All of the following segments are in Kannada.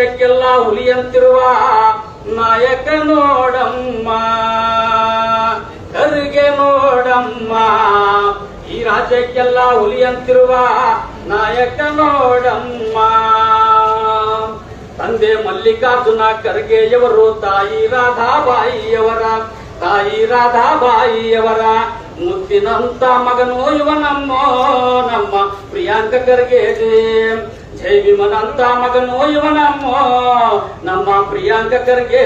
ರಾಜ್ಯಕ್ಕೆಲ್ಲ ಹುಲಿಯಂತಿರುವ ನಾಯಕ ನೋಡಮ್ಮ, ಖರ್ಗೆ ನೋಡಮ್ಮ. ಈ ರಾಜ್ಯಕ್ಕೆಲ್ಲ ಹುಲಿಯಂತಿರುವ ನಾಯಕ ನೋಡಮ್ಮ. ತಂದೆ ಮಲ್ಲಿಕಾರ್ಜುನ ಖರ್ಗೆಯವರು, ತಾಯಿ ರಾಧಾಬಾಯಿಯವರ ಮುತ್ತಿನಂತ ಮಗನು ಇವನಮ್ಮ ನಮ್ಮ ಪ್ರಿಯಾಂಕ ಖರ್ಗೆ. ಜೈ ಭೀಮನಂತ ಮಗನು ಇವನಮ್ಮ ನಮ್ಮ ಪ್ರಿಯಾಂಕ ಖರ್ಗೆ.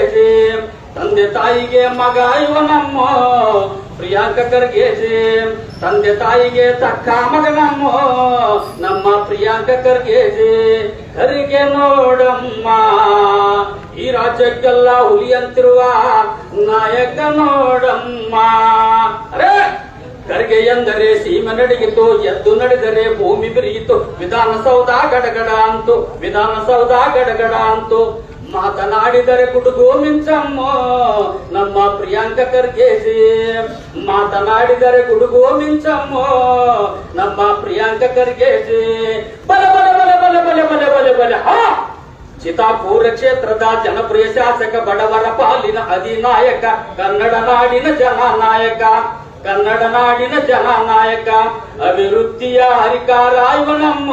ತಂದೆ ತಾಯಿಗೆ ಮಗ ಇವನಮ್ಮ ಪ್ರಿಯಾಂಕ ಖರ್ಗೆ. ತಂದೆ ತಾಯಿಗೆ ತಕ್ಕ ಮಗನಮ್ಮ ನಮ್ಮ ಪ್ರಿಯಾಂಕ ಖರ್ಗೆ. ಖರ್ಗೆ ನೋಡಮ್ಮ, ಈ ರಾಜ್ಯಕ್ಕೆಲ್ಲ ಹುಲಿಯಂತಿರುವ ನಾಯಕ ನೋಡಮ್ಮ. ಅರೆ ಖರ್ಗೆ ಎಂದರೆ ಸೀಮೆ ನಡಗಿತು, ಎದ್ದು ನಡೆದರೆ ಭೂಮಿ ಬಿರಿಯಿತು. ವಿಧಾನಸೌಧ ಗಡಗಡ ಅಂತು, ಮಾತನಾಡಿದರೆ ಗುಡುಗು ಮಿಂಚಮ್ಮ ನಮ್ಮ ಪ್ರಿಯಾಂಕ ಖರ್ಗೆ. ಮಾತನಾಡಿದರೆ ಗುಡುಗು ಮಿಂಚಮ್ಮ ನಮ್ಮ ಪ್ರಿಯಾಂಕ ಖರ್ಗೆ. ಬಲೆ ಬಲೆ ಬಲೆ ಬಲೆ ಬಲೆ ಬಲೆ ಬಲೆ ಬಲೆ ಹಾ. ಚಿತಾಪುರ ಕ್ಷೇತ್ರದ ಜನಪ್ರಿಯ ಶಾಸಕ, ಬಡವರ ಪಾಲಿನ ಅಧಿನಾಯಕ, ಕನ್ನಡ ನಾಡಿನ ಜನನಾಯಕ, ಅಭಿವೃದ್ಧಿಯ ಹರಿಕಾರ ಇವನಮ್ಮ.